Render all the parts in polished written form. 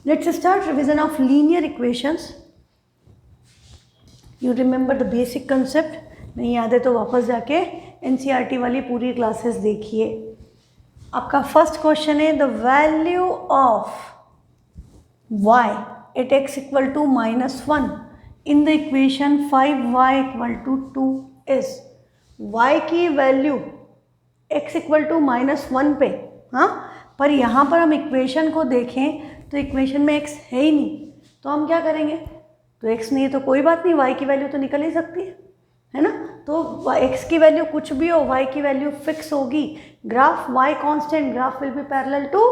Let's start revision of linear equations. You remember the basic concept? नहीं याद है तो वापस जाके NCERT वाली पूरी क्लासेस देखिए. आपका फर्स्ट क्वेश्चन है the value of y at x equal to -1 in the equation 5y equal to 2 is. y की वैल्यू x इक्वल टू -1 पे, हाँ, पर यहाँ पर हम इक्वेशन को देखें तो इक्वेशन में x है ही नहीं, तो हम क्या करेंगे? तो x नहीं है तो कोई बात नहीं, y की वैल्यू तो निकल ही सकती है ना. तो x की वैल्यू कुछ भी हो, y की वैल्यू फिक्स होगी. Graph y constant, graph will be parallel to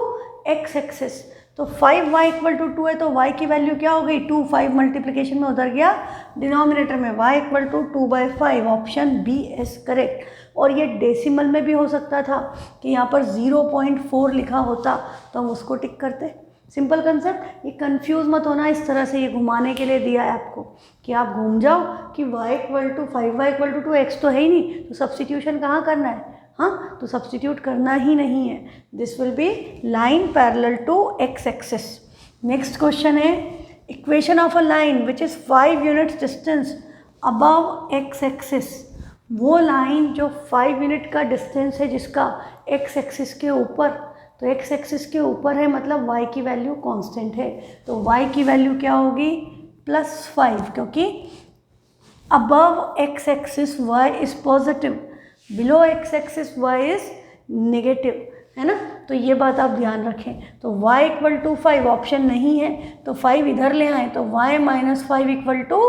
x axis. तो 5y इक्वल टू 2 है तो y की वैल्यू क्या हो गई? 2. 5 मल्टीप्लिकेशन में उधर गया डिनोमिनेटर में, y equal to 2/5. Option B is correct. और ये डेसिमल में भी हो सकता था कि यहाँ पर 0.4 लिखा होता तो हम उसको टिक करते. Simple concept. ये कंफ्यूज मत होना, इस तरह से ये घुमाने के लिए दिया है आपको कि आप घूम जाओ कि y equal to 5y equal to 2, x तो है ही नहीं, तो सब्सटीट्यूशन कहाँ करना है? हाँ, तो सब्सटीट्यूट करना ही नहीं है. This will be line parallel to x axis. Next question है equation of a line which is 5 units distance above x axis. वो लाइन जो 5 यूनिट का डिस्टेंस है जिसका x एक्सिस के ऊपर, तो x एक्सिस के ऊपर है मतलब y की वैल्यू कांस्टेंट है, तो y की वैल्यू क्या होगी? +5, क्योंकि above x axis y is positive, below x axis y is negative, है ना. तो ये बात आप ध्यान रखें. तो y इक्वल टू 5 ऑप्शन नहीं है तो 5 इधर ले आए तो y -5 equal to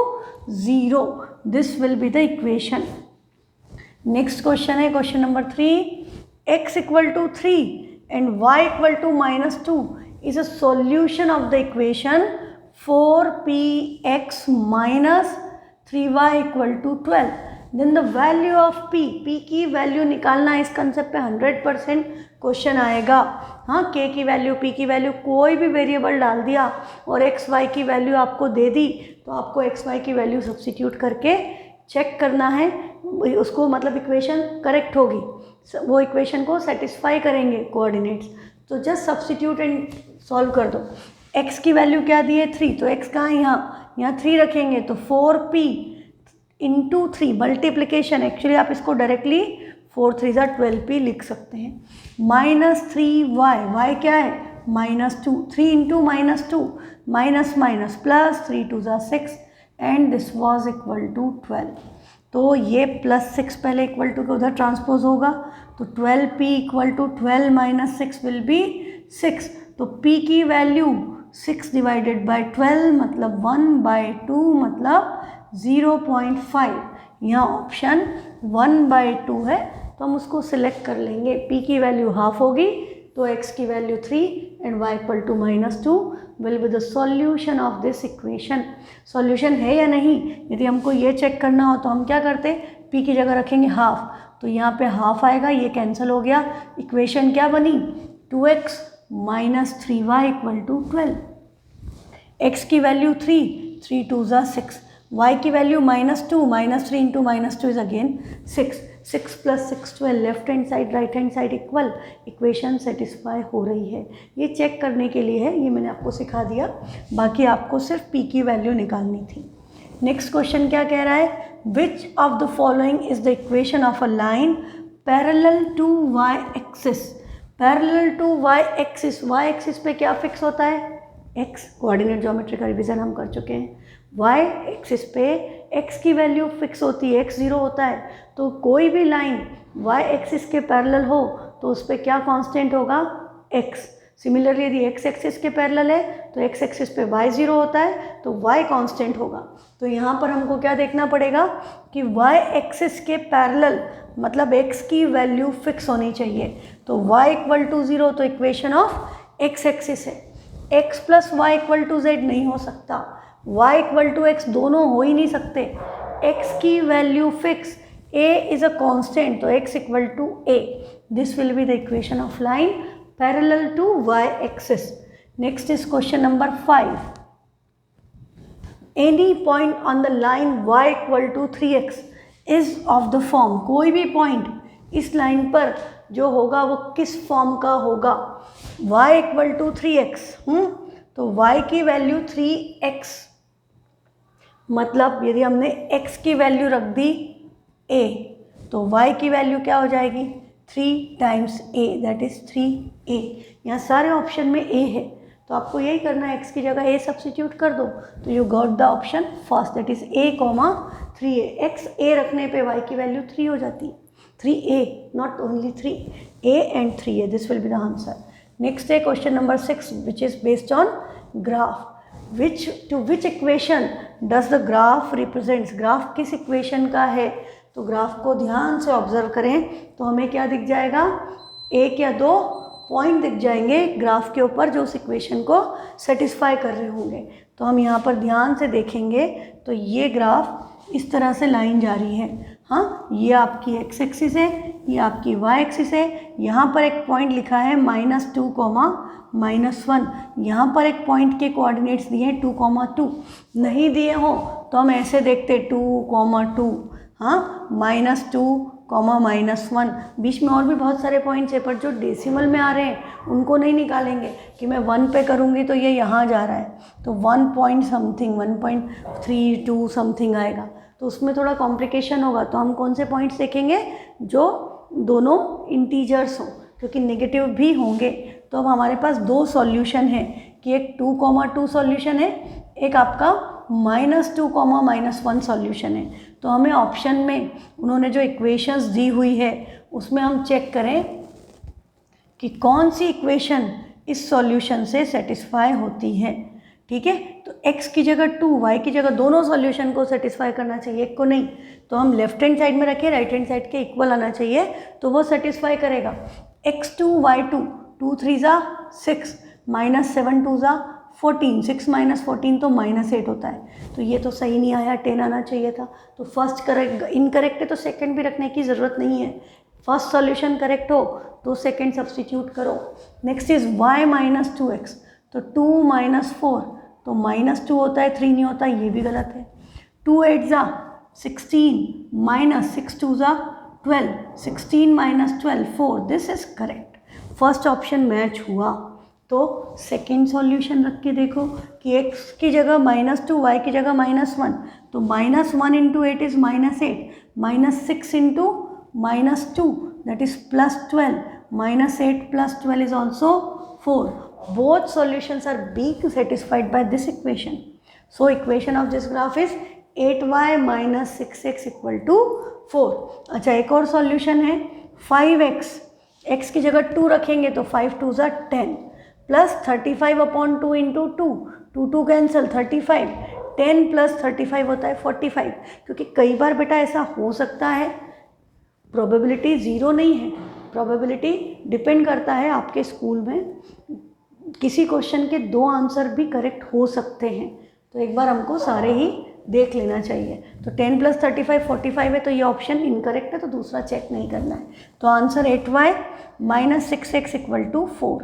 0. This will be the equation. Next question है question number 3. x equal to 3 and y equal to -2 is a solution of the equation 4px minus 3y equal to 12. Then the value of p की value निकालना है. इस concept पे 100% question आएगा. हाँ, k की value, p की value, कोई भी वेरिएबल डाल दिया और x y की वैल्यू आपको दे दी तो आपको x y की वैल्यू सब्स्टिट्यूट करके चेक करना है उसको, मतलब इक्वेशन करेक्ट होगी, वो इक्वेशन को सेटिस्फाई करेंगे कोऑर्डिनेट्स. तो जस्ट सब्स्टिट्यूट एंड सॉल्व कर दो. x की वैल्यू क्या दी है? 3, तो x कहाँ है? यहाँ 3 रखेंगे तो 4p इंटू 3 मल्टीप्लिकेशन. एक्चुअली आप इसको डायरेक्टली 4 3 12p लिख सकते हैं. -3y, y क्या है? -2, 3 into -2 minus minus plus 3 2 6 and this was equal to 12. तो ये +6 पहले इक्वल टू के उधर ट्रांसपोज होगा तो 12p equal to 12 - 6 will be 6. तो p की वैल्यू 6 डिवाइडेड बाय 12 मतलब 1/2 मतलब 0.5. यहाँ ऑप्शन 1/2 है तो हम उसको सिलेक्ट कर लेंगे. p की वैल्यू हाफ होगी तो x की value 3 and y equal to -2 will be the solution of this equation. Solution है या नहीं, यदि हमको ये चेक करना हो तो हम क्या करते? p की जगह रखेंगे हाफ, तो यहाँ पे हाफ आएगा, ये कैंसिल हो गया. इक्वेशन क्या बनी? 2x - 3y equal to 12. x की वैल्यू 3, 3 2 6, y की value -2, -3 into -2 is again 6. 6 + 6 12, left hand side right hand side equal. Equation satisfy हो रही है. ये चेक करने के लिए है, ये मैंने आपको सिखा दिया, बाकी आपको सिर्फ p की वैल्यू निकालनी थी. नेक्स्ट क्वेश्चन क्या कह रहा है? Which of the following is the equation of a line parallel to y axis. Parallel to y axis, y axis पे क्या फिक्स होता है? x. कोऑर्डिनेट ज्योमेट्री का रिवीजन हम कर चुके हैं. y एक्सिस पे x की वैल्यू फिक्स होती है, x 0 होता है. तो कोई भी लाइन y एक्सिस के पैरेलल हो तो उस पर क्या कांस्टेंट होगा? x. सिमिलरली यदि x एक्सिस के पैरेलल है तो x एक्सिस पे y 0 होता है तो y कांस्टेंट होगा. तो यहाँ पर हमको क्या देखना पड़ेगा कि y एक्सिस के पैरेलल मतलब x की वैल्यू फिक्स होनी चाहिए. तो y इक्वल टू 0 तो इक्वेशन ऑफ x एक्सिस है. x + y equal to z नहीं हो सकता, y इक्वल टू x दोनों हो ही नहीं सकते. x की value fix, a is a constant, तो x equal to a. This will be the equation of line parallel to y axis. Next is question number 5. Any point on the line y equal to 3x is of the form. कोई भी point इस line पर जो होगा वो किस form का होगा? y इक्वल टू 3x, तो y की वैल्यू 3x, मतलब यदि हमने x की वैल्यू रख दी a, तो y की वैल्यू क्या हो जाएगी 3 times a, that is 3a। यहाँ सारे ऑप्शन में a है, तो आपको यही करना है, x की जगह a सब्स्टिट्यूट कर दो, तो you got the option first, that is a, 3a। x a रखने पे y की वैल्यू 3 हो जाती है, 3a, not only 3, a and 3a, this will be the answer. Next है question number 6, which is based on graph. To which equation does the graph represents, graph किस equation का है, तो ग्राफ को ध्यान से ऑब्जर्व करें तो हमें क्या दिख जाएगा, एक या दो पॉइंट दिख जाएंगे ग्राफ के ऊपर जो उस इक्वेशन को सेटिस्फाई कर रहे होंगे। तो हम यहाँ पर ध्यान से देखेंगे तो ये ग्राफ इस तरह से लाइन जा रही है, हाँ, ये आपकी x एक्सिस है, ये आपकी y एक्सिस है, यहाँ पर एक पॉइंट लिखा है -2, -1, यहाँ पर एक पॉइंट के कोऑर्डिनेट्स दिए हैं 2, 2, नहीं दिए हो तो हम ऐसे देखते 2, 2, हाँ, -2, -1, बीच में और भी बहुत सारे पॉइंट्स है, पर जो डेसिमल में आ रहे हैं उनको नहीं निकालेंगे कि मैं 1 पे करूँगी तो ये यहाँ जा रहा है, तो 1 पॉइंट समथिंग, 1.32 समथिंग आएगा, तो उसमें थोड़ा कॉम्प्लिकेशन होगा। तो हम कौन से पॉइंट्स देखेंगे जो दोनों इंटीजर्स हों, क्योंकि नेगेटिव भी होंगे। तो अब हमारे पास दो सॉल्यूशन है कि एक 2, 2 सॉल्यूशन है, एक आपका -2, -1 सॉल्यूशन है। तो हमें ऑप्शन में उन्होंने जो इक्वेशंस दी हुई है उसमें हम चेक करें कि कौन सी इक्वेशन इस सॉल्यूशन से सेटिस्फाई होती है, ठीक है। तो x की जगह 2, y की जगह, दोनों सॉल्यूशन को सेटिस्फाई करना चाहिए, एक को नहीं। तो हम लेफ्ट हैंड साइड में रखें, राइट हैंड साइड के इक्वल आना चाहिए, तो वो सेटिस्फाई करेगा। x2 y2, 2 3 6, -7 2 14, 6 - 14 तो -8 होता है, तो ये तो सही नहीं आया, 10 आना चाहिए था। तो फर्स्ट करेक्ट, इनकरेक्ट है तो सेकंड भी रखने की ज़रूरत नहीं है, फर्स्ट सॉल्यूशन करेक्ट हो तो सेकंड सब्स्टिट्यूट करो। नेक्स्ट इज y -2x, तो 2 - 4, तो -2 होता है, 3 नहीं होता, ये भी गलत है। 2 8 16, -6 2 12, 16 - 12 4, this is correct, first option match हुआ। तो सेकेंड सॉल्यूशन रख के देखो कि x की जगह -2, y की जगह -1, तो -1 × 8 is -8, -6 × -2 that is +12, -8 + 12 is also 4. Both solutions are being satisfied by this equation. So equation of this graph is 8y - 6x = 4. अच्छा, एक और सॉल्यूशन है 5x, x की जगह 2 रखेंगे तो 5 2 10, प्लस 35/2 × 2, 2 2 कैंसिल, 35, 10 + 35 होता है 45, क्योंकि कई बार बेटा ऐसा हो सकता है, प्रोबेबिलिटी ज़ीरो नहीं है, प्रोबेबिलिटी डिपेंड करता है, आपके स्कूल में किसी क्वेश्चन के 2 आंसर भी करेक्ट हो सकते हैं, तो एक बार हमको सारे ही देख लेना चाहिए। तो 10 + 35 45 है, तो ये ऑप्शन इनकरेक्ट है, तो दूसरा चेक नहीं करना है। तो आंसर 8y - 6x = 4।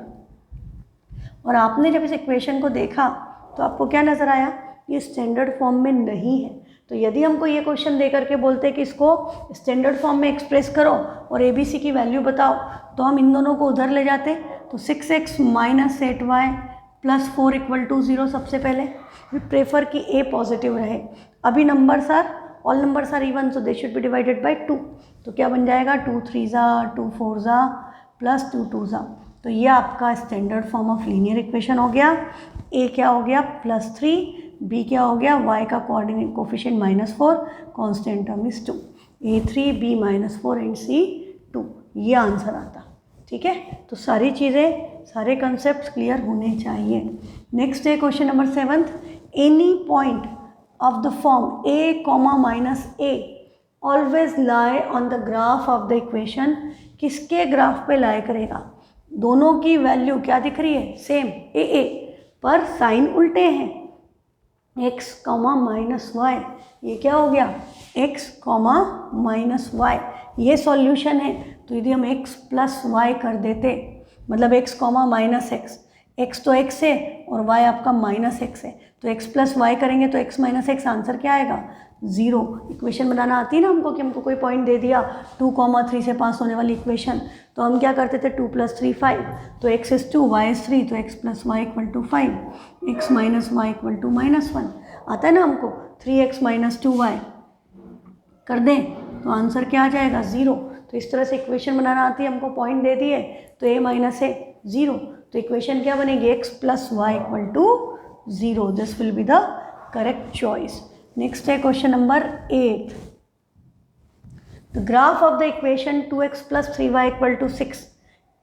और आपने जब इस इक्वेशन को देखा तो आपको क्या नज़र आया, ये स्टैंडर्ड फॉर्म में नहीं है। तो यदि हमको ये क्वेश्चन दे करके बोलते कि इसको स्टैंडर्ड फॉर्म में एक्सप्रेस करो और ABC की वैल्यू बताओ, तो हम इन दोनों को उधर ले जाते। तो 6x - 8y + 4 = 0। सबसे पहले वी प्रेफर कि A पॉजिटिव रहे। अभी numbers are, all numbers are even, so they should be divided by 2। तो क्या बन जाएगा, 2 3 2 4 + 2 2। तो ये आपका standard form of linear equation हो गया। A क्या हो गया +3, B क्या हो गया, y का coordinate coefficient -4, constant term is 2, A3 B -4 and C 2, ये आंसर आता। ठीक है, तो सारी चीज़ें, सारे कंसेप्ट क्लियर होने चाहिए। नेक्स्ट है question number 7, any point of the form a, -a always lie on the graph of the equation, किसके ग्राफ पे लाई करेगा, दोनों की वैल्यू क्या दिख रही है, सेम a, पर साइन उल्टे हैं, x, -y, ये क्या हो गया, x, -y, ये सॉल्यूशन है। तो यदि हम x + y कर देते, मतलब x, -x, x तो x है और y आपका -x है, तो x + y करेंगे तो x - x, आंसर क्या आएगा, 0। इक्वेशन बनाना आती है ना हमको, कि हमको कोई पॉइंट दे दिया 2, 3 से पास होने वाली इक्वेशन, तो हम क्या करते थे 2 + 3 5, तो x is 2, y is 3, तो x + y = 5, x - y = -1 आता है ना हमको। 3x - 2y कर दें तो आंसर क्या आ जाएगा 0। तो इस तरह से इक्वेशन बनाना आती है हमको, पॉइंट दे दिए तो a - a 0, तो इक्वेशन क्या बनेगी x + y = 0। This will be the correct choice. Next है question number 8। The graph of the equation 2x + 3y = 6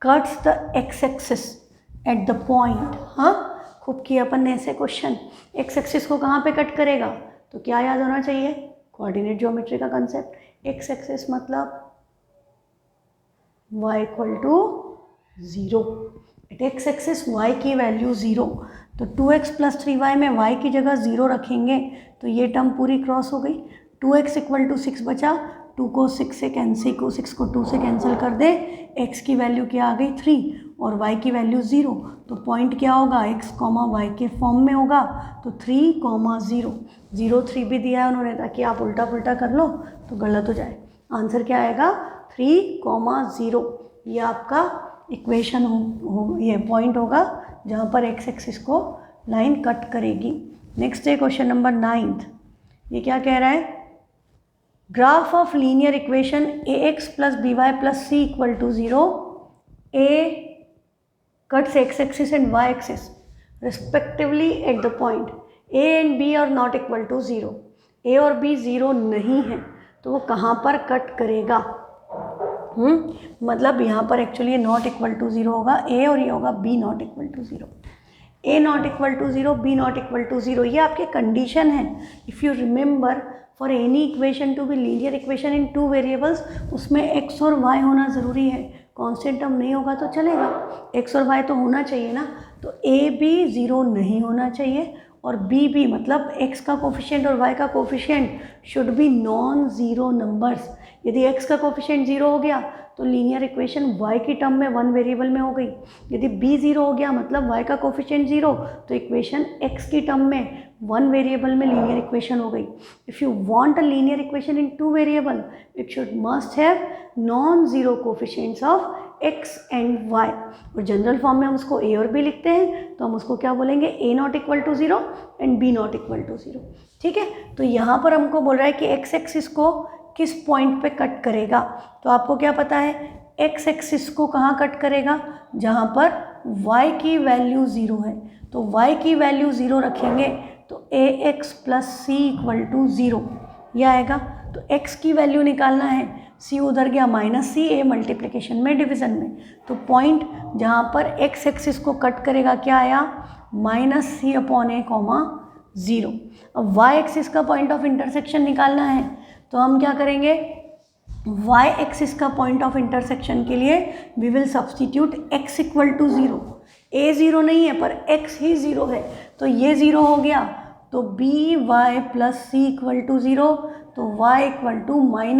cuts the x axis at the point. हाँ, खूब किया अपन ने ऐसे क्वेश्चन। x-एक्सिस को कहाँ पे कट करेगा, तो क्या याद होना चाहिए, कोऑर्डिनेट ज्योमेट्री का कंसेप्ट। x-एक्सिस मतलब y = 0, एट x-एक्सिस y की वैल्यू 0, तो 2x + 3y में y की जगह 0 रखेंगे तो ये टर्म पूरी क्रॉस हो गई। 2x = 6 बचा, 2 को 6 से कैंसिल, 6 को 2 से कैंसिल कर दे, x की वैल्यू क्या आ गई 3 और y की वैल्यू 0, तो पॉइंट क्या होगा x, y के फॉर्म में होगा, तो 3, 0, 0, 3 भी दिया है उन्होंने ताकि आप उल्टा पुल्टा कर लो तो गलत हो जाए। आंसर क्या आएगा 3, 0। ये आपका इक्वेशन हो ये पॉइंट होगा जहाँ पर x एक्सिस को लाइन कट करेगी। नेक्स्ट है क्वेश्चन नंबर 9। ये क्या कह रहा है, graph of linear equation ax + by + c = 0, a cuts x axis and y axis respectively at the point a and b are not equal to 0। a और b 0 नहीं है तो वो कहाँ पर कट करेगा, मतलब यहाँ पर एक्चुअली नॉट इक्वल टू 0 होगा a और ये होगा b not equal to 0। a not equal to 0, b not equal to 0, ये आपके कंडीशन है। If you remember, for any equation to be linear equation in 2 variables, उसमें x और y होना ज़रूरी है। कांस्टेंट टर्म नहीं होगा तो चलेगा, x और y तो होना चाहिए ना, तो a b 0 नहीं होना चाहिए और b भी, मतलब x का कोफिशिएंट और y का coefficient should be non zero numbers. यदि x का कोफिशिएंट 0 हो गया तो लीनियर इक्वेशन y की टर्म में 1 वेरिएबल में हो गई। यदि b 0 हो गया मतलब y का कोफिशिएंट 0, तो इक्वेशन x की टर्म में 1 वेरिएबल में लीनियर इक्वेशन हो गई। If you want a linear equation in 2 variable, it should must have non zero coefficients of x and y, और जनरल फॉर्म में हम उसको a और b लिखते हैं तो हम उसको क्या बोलेंगे, a not equal to 0 and b not equal to 0। ठीक है, तो यहाँ पर हमको बोल रहा है कि x एक्सिस को किस पॉइंट पे कट करेगा, तो आपको क्या पता है x एक्सिस को कहाँ कट करेगा, जहाँ पर y की वैल्यू 0 है, तो y की वैल्यू 0 रखेंगे तो ax + c = 0 ये आएगा। तो x की वैल्यू निकालना है, c उधर गया -c, a मल्टीप्लिकेशन में डिवीज़न में, तो पॉइंट जहाँ पर x एक्सिस को कट करेगा क्या आया -c/a, 0। अब y एक्सिस का पॉइंट ऑफ इंटरसेक्शन निकालना है तो हम क्या करेंगे, y एक्सिस का पॉइंट ऑफ इंटरसेक्शन के लिए we will substitute x = 0। a 0 नहीं है पर x ही 0 है, तो ये 0 हो गया, तो by + c = 0, तो y =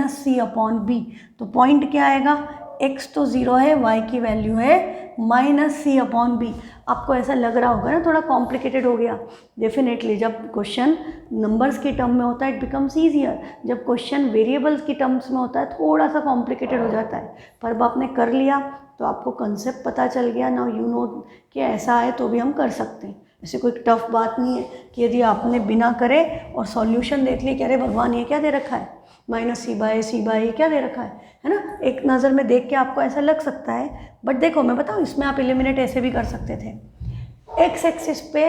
-c/b, तो पॉइंट क्या आएगा, x तो 0 है, y की वैल्यू है -c/b। आपको ऐसा लग रहा होगा ना थोड़ा कॉम्प्लिकेटेड हो गया, डेफिनेटली जब क्वेश्चन नंबर्स की टर्म में होता है इट बिकम्स ईजियर, जब क्वेश्चन वेरिएबल्स की टर्म्स में होता है थोड़ा सा कॉम्प्लिकेटेड हो जाता है, पर अब आपने कर लिया तो आपको कंसेप्ट पता चल गया, नाउ यू नो कि ऐसा है तो भी हम कर सकते हैं। ऐसे कोई टफ बात नहीं है कि यदि आपने बिना करे और सॉल्यूशन देख लिया कि अरे भगवान ये क्या दे रखा है, -c/a क्या दे रखा है ना, एक नज़र में देख के आपको ऐसा लग सकता है, बट देखो मैं बताऊँ इसमें आप एलिमिनेट ऐसे भी कर सकते थे। x एक्सिस पे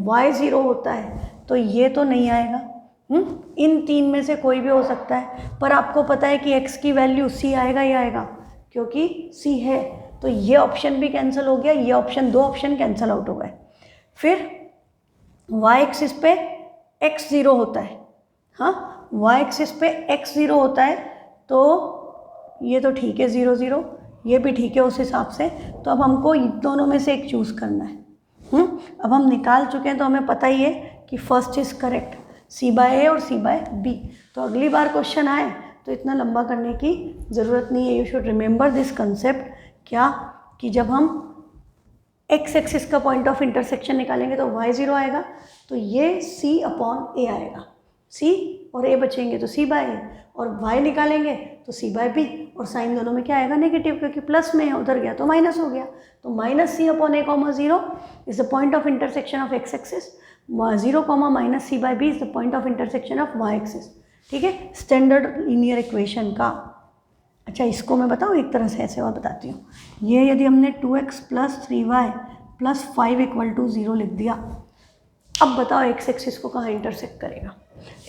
y 0 होता है तो ये तो नहीं आएगा, इन 3 में से कोई भी हो सकता है, पर आपको पता है कि x की वैल्यू c आएगा, ये आएगा क्योंकि c है, तो ये ऑप्शन भी कैंसिल हो गया, ये ऑप्शन, 2 ऑप्शन कैंसिल आउट हो गए। फिर y एक्सिस पे x 0 होता है, हाँ y एक्सिस पे x 0 होता है, तो ये तो ठीक है 0 0, ये भी ठीक है उस हिसाब से, तो अब हमको इन दोनों में से एक चूज़ करना है। अब हम निकाल चुके हैं तो हमें पता ही है कि फर्स्ट इज़ करेक्ट, c/a और c/b। तो अगली बार क्वेश्चन आए तो इतना लंबा करने की ज़रूरत नहीं है, you should remember this concept, क्या कि जब हम x एक्सिस का पॉइंट ऑफ इंटरसेक्शन निकालेंगे तो y 0 आएगा, तो ये c/a आएगा, c और a बचेंगे तो c बाय a, और y निकालेंगे तो c बाय b, और साइन दोनों में क्या आएगा नेगेटिव, क्योंकि प्लस में है, उधर गया तो माइनस हो गया। तो minus c upon a comma 0 is the point of intersection of x axis, 0 comma minus c by b is the point of intersection of y axis. ठीक है, स्टैंडर्ड लीनियर इक्वेशन का। अच्छा, इसको मैं बताऊँ एक तरह से, ऐसे और बताती हूँ। ये यदि हमने 2x plus 3y plus 5 equal to 0 लिख दिया, अब बताओ एक्स एक्सिस को कहाँ इंटरसेक्ट करेगा?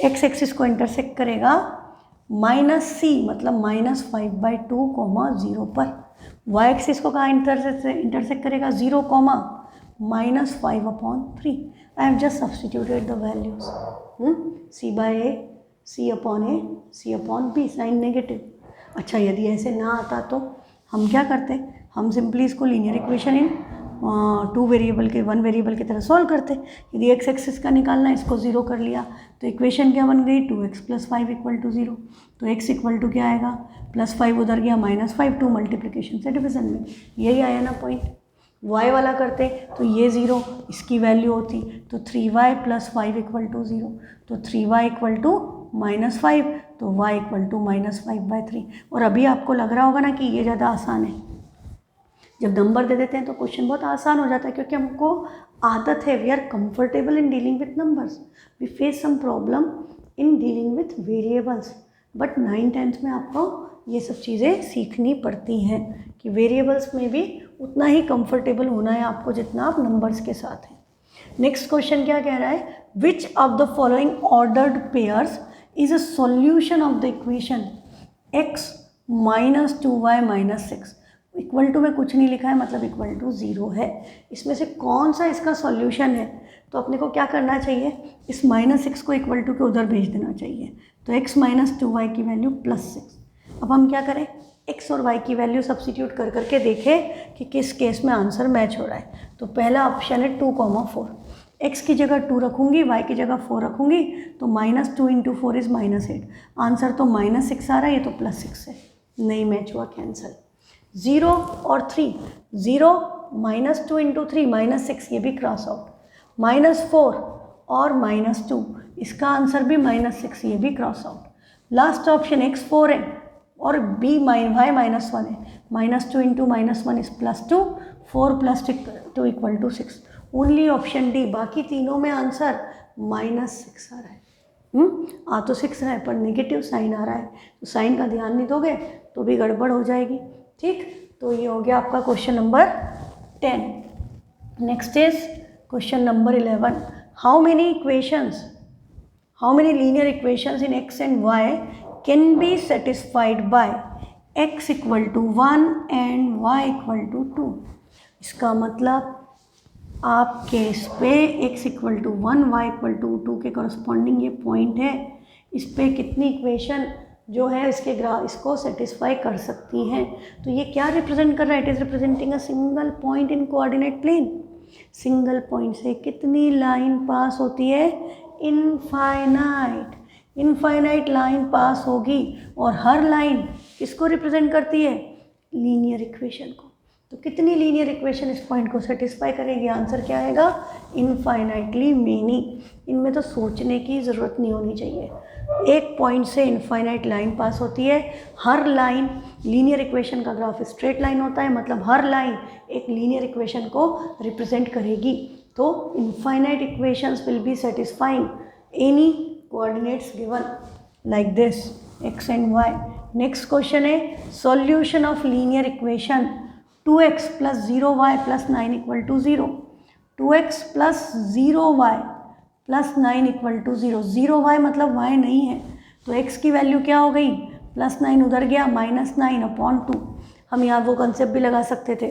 एक्स एक्सिस को इंटरसेक्ट करेगा माइनस सी मतलब -5/2 कॉमा 0 पर। वाई एक्सिस को कहाँ इंटरसेक्ट करेगा? 0 comma -5/3। I have just substituted the values, C by A, C upon A, C upon B, sign negative. अच्छा, यदि ऐसे ना आता तो हम क्या करते? हम सिंपली इसको लीनियर इक्वेशन इन 2 वेरिएबल के 1 वेरिएबल की तरह सॉल्व करते। यदि एक्स एक्सिस का निकालना है, इसको 0 कर लिया तो इक्वेशन क्या बन गई? 2x + 5 = 0। तो x इक्वल टू क्या आएगा? +5 उधर गया -5, 2 मल्टीप्लिकेशन से डिवीजन में, यही आया ना पॉइंट। y वाला करते तो ये 0 इसकी वैल्यू होती, तो 3y + 5 = 0। तो 3y = -5, तो y = -5/3। और अभी आपको लग रहा होगा ना कि ये ज़्यादा आसान है। जब नंबर दे देते हैं तो क्वेश्चन बहुत आसान हो जाता है, क्योंकि हमको आदत है, we are comfortable in dealing with numbers. We face some problem in dealing with variables, but 9th-10th में आपको ये सब चीज़ें सीखनी पड़ती हैं कि वेरिएबल्स में भी उतना ही कंफर्टेबल होना है आपको जितना आप नंबर्स के साथ हैं। नेक्स्ट क्वेश्चन क्या कह रहा है? Which of the following ordered pairs is a solution of the equation x - 2y - 6। Equal to में कुछ नहीं लिखा है, मतलब इक्वल टू 0 है। इसमें से कौन सा इसका सॉल्यूशन है? तो अपने को क्या करना चाहिए? इस -6 को इक्वल टू के उधर भेज देना चाहिए। तो x - 2y की वैल्यू +6। अब हम क्या करें? x और y की वैल्यू सब्स्टिट्यूट कर करके देखें कि किस केस में आंसर मैच हो रहा है। तो पहला ऑप्शन है 2,4। x की जगह 2 रखूँगी, y की जगह 4 रखूँगी, तो -2 × 4 इज़ -8। आंसर तो -6 आ रहा है, ये तो +6 है, नहीं मैच हुआ, कैंसिल। 0 और 3, 0 -2 × 3 -6, ये भी क्रॉस आउट। -4 और -2, इसका आंसर भी -6, ये भी cross out. Last option x4 है और b y -1 है। -2 × -1 इज +2, 4 + 2 = 6। ओनली ऑप्शन डी, बाकी तीनों में आंसर -6 आ रहा है। आ तो 6 रहा है पर नेगेटिव साइन आ रहा है, तो साइन का ध्यान नहीं दोगे तो भी गड़बड़ हो जाएगी। ठीक, तो ये हो गया आपका question number 10। Next is question number 11। How many linear equations in x and y can be satisfied by x = 1 and y = 2? इसका मतलब आप केस पे x = 1 y = 2 के कॉरस्पॉन्डिंग ये पॉइंट है, इस पे कितनी इक्वेशन जो है इसको सेटिस्फाई कर सकती हैं। तो ये क्या रिप्रेजेंट कर रहा है? It is representing a single point in coordinate plane. Single point से कितनी लाइन पास होती है? इनफाइनाइट लाइन पास होगी, और हर लाइन किसको रिप्रेजेंट करती है? लीनियर इक्वेशन को। तो कितनी लीनियर इक्वेशन इस पॉइंट को सेटिस्फाई करेगी? आंसर क्या आएगा? Infinitely many. इनमें तो सोचने की ज़रूरत नहीं होनी चाहिए। एक पॉइंट से इनफाइनाइट लाइन पास होती है, हर लाइन, लीनियर इक्वेशन का ग्राफ स्ट्रेट लाइन होता है, मतलब हर लाइन एक लीनियर इक्वेशन को रिप्रेजेंट करेगी। तो infinite equations will be satisfying any coordinates given like this x and y। Next question है solution of linear equation 2x + 0y + 9 = 0। 2x + 0y + 9 = 0। 0y मतलब y नहीं है, तो x की वैल्यू क्या हो गई? +9 उधर गया, -9/2। हम यहाँ वो कंसेप्ट भी लगा सकते थे,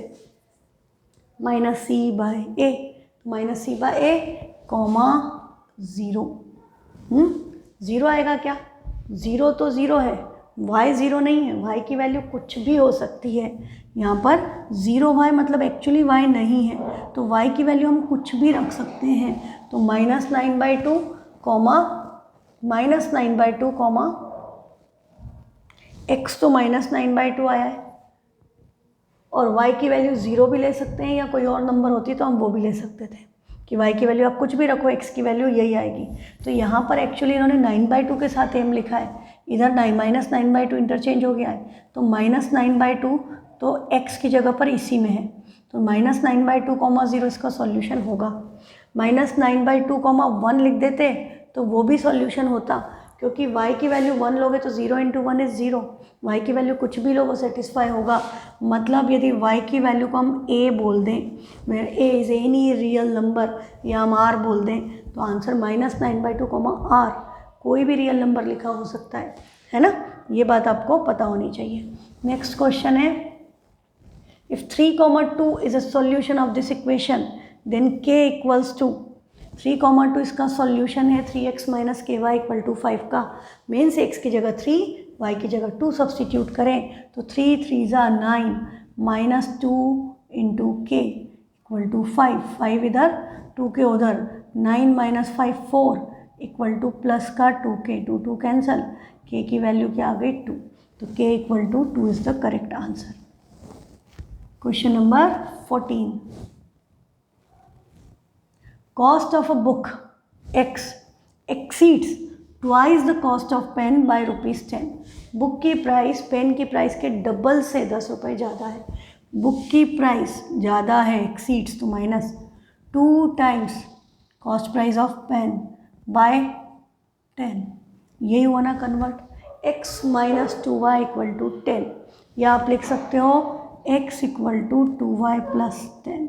-c/a, -c/a, 0। 0 आएगा क्या? 0 तो 0 है, y 0 नहीं है, y की वैल्यू कुछ भी हो सकती है। यहाँ पर 0y मतलब एक्चुअली y नहीं है, तो y की वैल्यू हम कुछ भी रख सकते हैं। तो -9/2, x तो -9/2 आया है, और y की वैल्यू 0 भी ले सकते हैं, या कोई और नंबर होती तो हम वो भी ले सकते थे। कि y की वैल्यू आप कुछ भी रखो, x की वैल्यू यही आएगी। तो यहाँ पर एक्चुअली इन्होंने 9/2 के साथ m लिखा है, इधर -9/2 इंटरचेंज हो गया है, तो -9/2 तो x की जगह पर इसी में है, तो -9/2, 0 इसका सॉल्यूशन होगा। -9/2, 1 लिख देते तो वो भी सॉल्यूशन होता, क्योंकि y की वैल्यू 1 लोगे तो 0 × 1 इज़ 0, y की वैल्यू कुछ भी लो वो सेटिस्फाई होगा। मतलब यदि y की वैल्यू को हम a बोल दें, where a is any real number, या हम r बोल दें, तो आंसर -9/2, r कोई भी रियल नंबर लिखा हो सकता है ना। ये बात आपको पता होनी चाहिए। नेक्स्ट क्वेश्चन है, if 3, 2 is a solution of this equation then k equals to 3, 2 इसका सॉल्यूशन है 3x - ky = 5 का। मीन्स x की जगह 3, y की जगह 2 सब्सटीट्यूट करें तो 3 3 = 9 -2 × k = 5, 5 इधर 2 के उधर, 9 - 5 4 = प्लस का 2k, 2 2 कैंसल, k की वैल्यू क्या आ गई 2, तो k = 2 is the correct answer. Question number 14, cost of a book x exceeds twice the cost of pen by ₹10। Book की प्राइस पेन की प्राइस के डबल से 10 रुपये ज़्यादा है। बुक की प्राइस ज़्यादा है, एक्सीड्स तो minus 2 times cost price of pen by 10, यही हुआ ना कन्वर्ट, x - 2y = 10, या आप लिख सकते हो x = 2y + 10।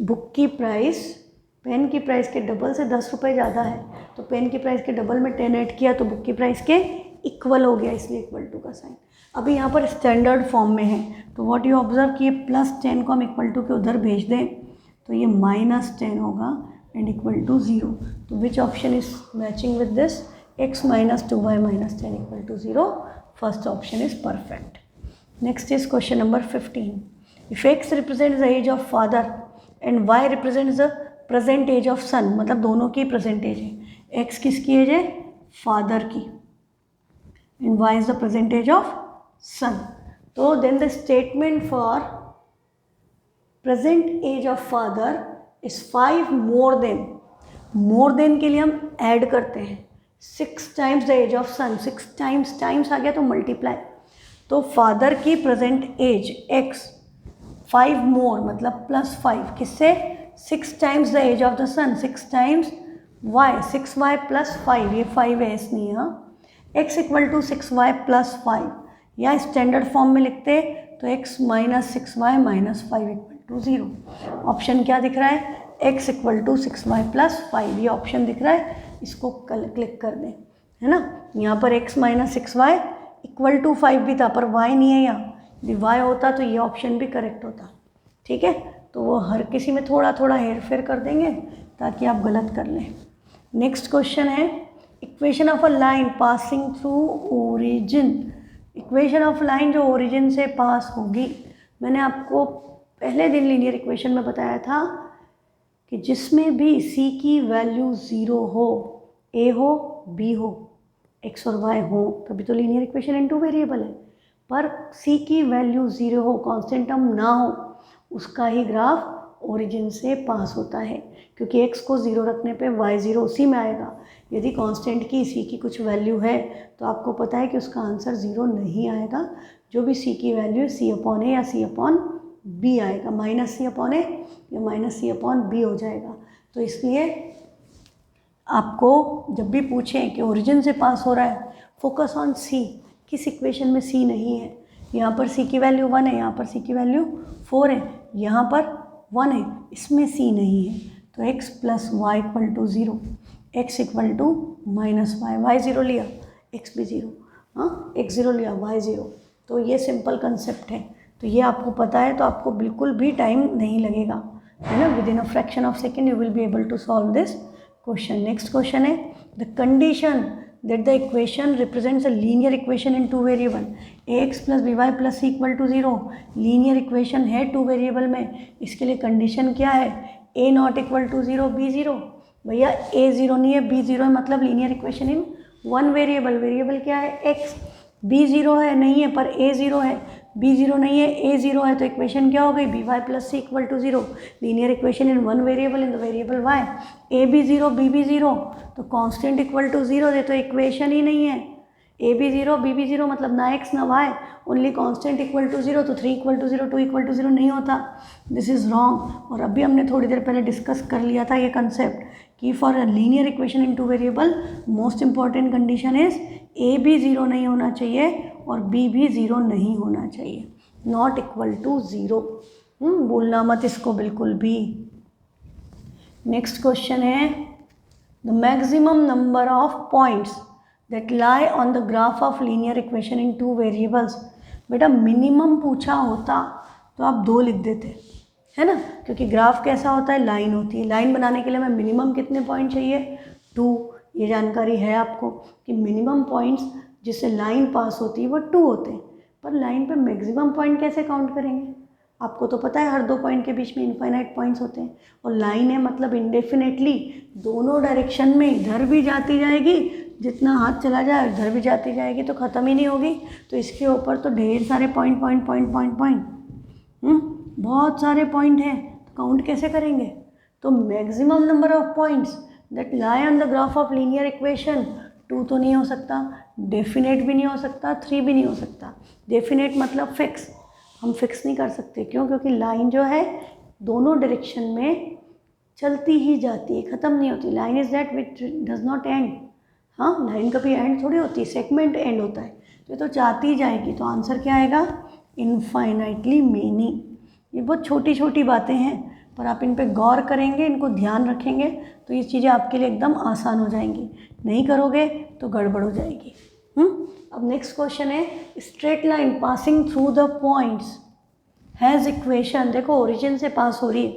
बुक की प्राइस पेन की प्राइस के डबल से 10 रुपये ज़्यादा है, तो पेन की प्राइस के डबल में 10 ऐड किया तो बुक की प्राइस के इक्वल हो गया, इसलिए = का साइन। अभी यहाँ पर स्टैंडर्ड फॉर्म में है, तो व्हाट यू ऑब्जर्व कि ये +10 को हम = के उधर भेज दें तो ये -10 होगा एंड = 0। तो which option is matching with this, x - 2y - 10 = 0, first option is perfect. Next is question number 15, if x represents the age of father and y represents the present age of son, मतलब दोनों की present age है, x किसकी age है father की and y is the present age of son, तो then the statement for present age of father is 5 more than के लिए हम ऐड करते हैं 6 times the age of son, 6 times आ गया तो मल्टीप्लाई, तो फादर की प्रेजेंट एज x 5 मोर मतलब +5 किससे 6 times the age of the son, 6 times y, 6y + 5, ये 5 है इसलिए, हाँ, x = 6y + 5, या स्टैंडर्ड फॉर्म में लिखते तो x - 6y - 5 = 0। ऑप्शन क्या दिख रहा है, x = 6y + 5, ये ऑप्शन दिख रहा है, इसको क्लिक कर दें, है ना। यहाँ पर x - 6y = 5 भी था, पर y नहीं है यहाँ, यदि y होता तो ये ऑप्शन भी करेक्ट होता, ठीक है। तो वो हर किसी में थोड़ा थोड़ा हेर फेर कर देंगे ताकि आप गलत कर लें। नेक्स्ट क्वेश्चन है, equation of a line passing through origin, equation of line जो ओरिजिन से पास होगी, मैंने आपको पहले दिन लीनियर इक्वेशन में बताया था कि जिसमें भी c की वैल्यू 0 हो, a हो b हो, x और y हो, तभी तो लीनियर इक्वेशन इनटू वेरिएबल है, पर c की वैल्यू 0 हो, कांस्टेंट टर्म ना हो, उसका ही ग्राफ ओरिजिन से पास होता है, क्योंकि x को 0 रखने पे y 0 उसी में आएगा। यदि कांस्टेंट की c की कुछ वैल्यू है तो आपको पता है कि उसका आंसर 0 नहीं आएगा, जो भी c की वैल्यू c/a या c/b आएगा, -c/a या -c/b हो जाएगा। तो इसलिए आपको जब भी पूछें कि ओरिजिन से पास हो रहा है, फोकस ऑन c, किस इक्वेशन में c नहीं है, यहाँ पर c की वैल्यू 1 है, यहाँ पर c की वैल्यू 4 है, यहाँ पर 1 है, इसमें c नहीं है, तो x + y = 0, x = -y 0 लिया, x भी 0, हाँ x 0 लिया, y 0, तो ये सिंपल कंसेप्ट है। तो ये आपको पता है तो आपको बिल्कुल भी टाइम नहीं लगेगा, है ना, within a fraction of second you will be able to solve this question. Next question है, the condition that the equation represents a linear equation in two variable, ax + by + c = 0, linear equation है 2 variable में, इसके लिए condition क्या है, a not = 0 b 0, भैया a 0 नहीं है b 0 है, मतलब लीनियर इक्वेशन इन 1 वेरिएबल, वेरिएबल क्या है x, b 0 है नहीं है पर a 0 है, बी जीरो नहीं है, ए जीरो है, तो इक्वेशन क्या हो गई, B Y plus C equal to zero. Linear equation in one variable in the variable Y. A B zero B B zero, तो कांस्टेंट इक्वल टू जीरो दे, तो इक्वेशन ही नहीं है। A B zero B B zero मतलब ना X ना Y, only constant equal to zero, तो 3 equal to zero 2 equal to zero नहीं होता, दिस इज़ रॉन्ग। और अभी हमने थोड़ी देर पहले डिस्कस कर लिया था ये कंसेप्ट कि for a linear equation in two variable most important condition is a भी ज़ीरो नहीं होना चाहिए और बी भी ज़ीरो नहीं होना चाहिए, नॉट इक्वल टू ज़ीरो। बोलना मत इसको बिल्कुल भी। नेक्स्ट क्वेश्चन है the maximum number of points that lie on the graph of linear equation in two variables। बेटा मिनिमम पूछा होता तो आप 2 लिख देते, है ना, क्योंकि ग्राफ कैसा होता है, लाइन होती है। लाइन बनाने के लिए हमें मिनिमम कितने पॉइंट चाहिए, 2। ये जानकारी है आपको कि मिनिमम पॉइंट्स जिससे लाइन पास होती है वो 2 होते हैं, पर लाइन पे मैक्सिमम पॉइंट कैसे काउंट करेंगे, आपको तो पता है हर 2 पॉइंट के बीच में इनफाइनाइट पॉइंट्स होते हैं, और लाइन है मतलब इंडेफिनेटली दोनों डायरेक्शन में इधर भी जाती जाएगी, जितना हाथ चला जाए इधर भी जाती जाएगी, तो ख़त्म ही नहीं होगी। तो इसके ऊपर तो ढेर सारे point point point point point बहुत सारे पॉइंट हैं, तो काउंट कैसे करेंगे। तो maximum number of points that lie on the graph of linear equation 2 तो नहीं हो सकता, डेफिनेट भी नहीं हो सकता, 3 भी नहीं हो सकता। डेफिनेट मतलब फिक्स, हम फिक्स नहीं कर सकते, क्यों, क्योंकि लाइन जो है दोनों डायरेक्शन में चलती ही जाती है, ख़त्म नहीं होती। Line is that which does not and. हाँ, लाइन कभी एंड थोड़ी होती है, सेगमेंट एंड होता है, तो जाती जाएगी। तो आंसर क्या आएगा, इनफाइनाइटली मेनी। ये बहुत छोटी छोटी बातें हैं, पर आप इन पे गौर करेंगे, इनको ध्यान रखेंगे, तो ये चीज़ें आपके लिए एकदम आसान हो जाएंगी। नहीं करोगे तो गड़बड़ हो जाएगी। अब नेक्स्ट क्वेश्चन है straight line passing through the points has equation. देखो ओरिजिन से पास हो रही है,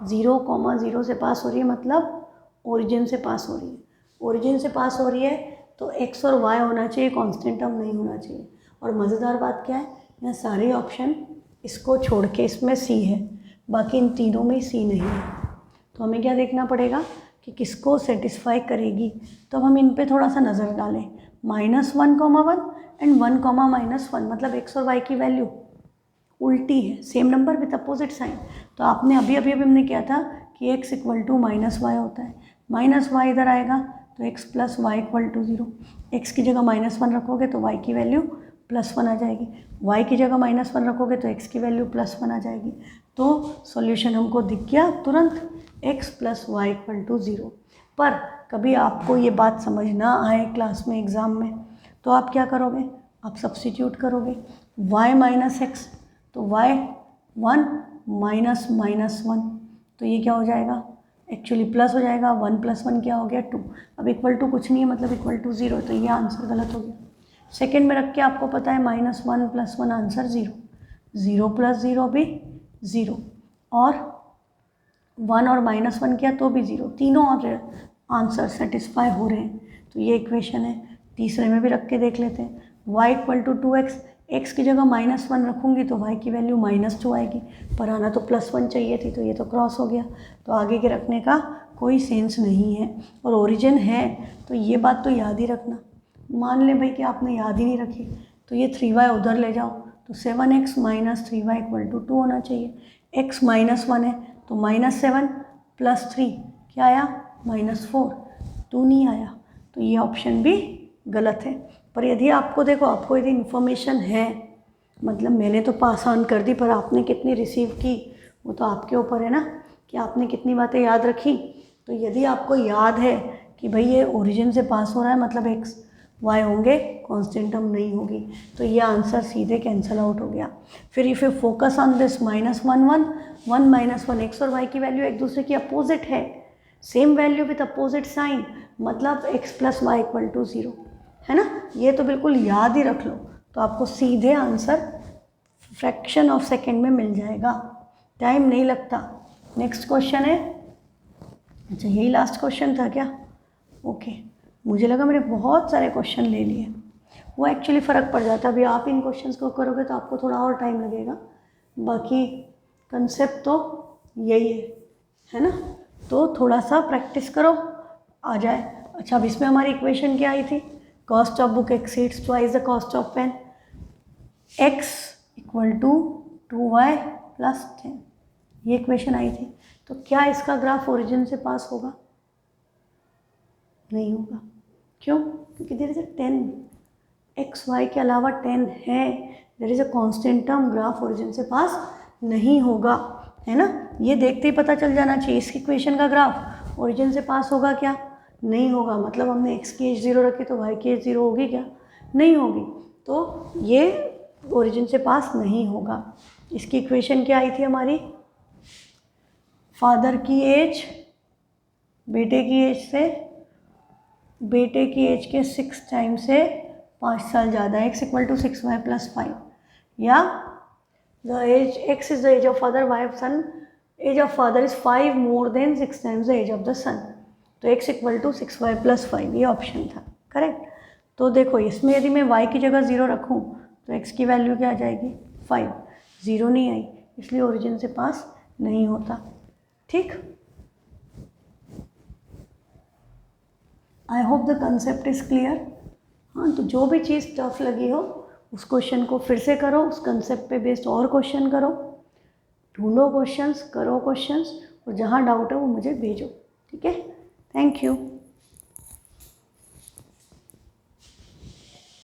0,0 से पास हो रही है, मतलब ओरिजिन से पास हो रही है। ओरिजिन से पास हो रही है तो x और y होना चाहिए, कांस्टेंट टर्म नहीं होना चाहिए। और मज़ेदार बात क्या है, यहाँ सारे ऑप्शन इसको छोड़ के इसमें c है, बाकी इन तीनों में c नहीं है। तो हमें क्या देखना पड़ेगा कि किसको सेटिस्फाई करेगी। तो अब हम इन पे थोड़ा सा नज़र डालें, -1,1 एंड 1,-1, मतलब x और y की वैल्यू उल्टी है, same number with opposite sign. तो आपने अभी हमने किया था कि x इक्वल टू -y होता है, -y इधर आएगा तो x plus Y equal to 0। x की जगह -1 रखोगे तो y की वैल्यू +1 आ जाएगी, y की जगह -1 रखोगे तो x की वैल्यू +1 आ जाएगी। तो सॉल्यूशन हमको दिख गया तुरंत, x plus Y equal to 0। पर कभी आपको ये बात समझ ना आए क्लास में, एग्ज़ाम में, तो आप क्या करोगे, आप सब्स्टिट्यूट करोगे। y माइनस एक्स, तो y 1 माइनस -1, तो ये क्या हो जाएगा, एक्चुअली प्लस हो जाएगा। 1 + 1 क्या हो गया, 2। अब इक्वल टू कुछ नहीं है, मतलब इक्वल टू 0, तो ये आंसर गलत हो गया। सेकेंड में रख के आपको पता है -1 + 1 आंसर 0, 0 + 0 भी 0, और 1 और -1 किया तो भी 0, तीनों आंसर सेटिस्फाई हो रहे हैं। तो ये इक्वेशन है। तीसरे में भी रख के देख लेते हैं, y equal to 2x, x की जगह -1 रखूँगी तो y की वैल्यू -2 आएगी, पर आना तो +1 चाहिए थी, तो ये तो क्रॉस हो गया, तो आगे के रखने का कोई सेंस नहीं है। और ओरिजिन है तो ये बात तो याद ही रखना। मान ले भाई कि आपने याद ही नहीं रखी, तो ये 3y उधर ले जाओ, तो 7x - 3y इक्वल टू 2 होना चाहिए। x -1 है तो -7 + 3 क्या आया, -4, 2 नहीं आया, तो ये ऑप्शन भी गलत है। पर यदि आपको देखो, आपको यदि इन्फॉर्मेशन है, मतलब मैंने तो पास ऑन कर दी, पर आपने कितनी रिसीव की वो तो आपके ऊपर है ना, कि आपने कितनी बातें याद रखी। तो यदि आपको याद है कि भाई ये ओरिजिन से पास हो रहा है, मतलब x y होंगे, कांस्टेंट टर्म नहीं होगी, तो ये आंसर सीधे कैंसिल आउट हो गया। फिर if you focus on this -1 1 x और y की वैल्यू एक दूसरे की अपोजिट है, same value with opposite sign, मतलब x plus Y equal to 0, है ना। ये तो बिल्कुल याद ही रख लो, तो आपको सीधे आंसर फ्रैक्शन ऑफ सेकेंड में मिल जाएगा, टाइम नहीं लगता। नेक्स्ट क्वेश्चन है, अच्छा यही लास्ट क्वेश्चन था क्या, ओके, मुझे लगा मैंने बहुत सारे क्वेश्चन ले लिए, वो एक्चुअली फ़र्क पड़ जाता है। अभी आप इन क्वेश्चंस को करोगे तो आपको थोड़ा और टाइम लगेगा, बाकी कंसेप्ट तो यही है ना। तो थोड़ा सा प्रैक्टिस करो, आ जाए। अच्छा, अब इसमें हमारी इक्वेशन क्या आई थी, cost of book exceeds twice the cost of pen. x equal to 2y plus 10, ये इक्वेशन आई थी। तो क्या इसका ग्राफ ओरिजिन से पास होगा? नहीं होगा। क्यों? क्योंकि there is a 10, X Y के अलावा 10 है, there is a constant term, graph origin से पास नहीं होगा, है ना। ये देखते ही पता चल जाना चाहिए इसकी इक्वेशन का ग्राफ ओरिजिन से पास होगा क्या? नहीं होगा। मतलब हमने x की एज 0 रखी तो y की एज 0 होगी क्या? नहीं होगी। तो ये ओरिजिन से पास नहीं होगा। इसकी इक्वेशन क्या आई थी हमारी? फादर की एज बेटे की एज से, बेटे की एज के 6 टाइम से 5 साल ज़्यादा है, x equal to 6y plus 5, या the age x is the age of father, y of son, age of father is 5 more than 6 times the age of the son, तो x equal to 6y plus 5, ये option था correct. तो देखो इसमें यदि मैं y की जगह 0 रखूँ तो x की वैल्यू क्या आ जाएगी? 5, 0 नहीं आई, इसलिए ओरिजिन से पास नहीं होता। ठीक, I hope the concept is clear. हाँ, तो जो भी चीज़ टफ लगी हो उस क्वेश्चन को फिर से करो, उस कंसेप्ट पे बेस्ड और क्वेश्चन करो, ढूंढो क्वेश्चंस, करो क्वेश्चंस, और जहाँ डाउट है वो मुझे भेजो। ठीक है, थैंक यू।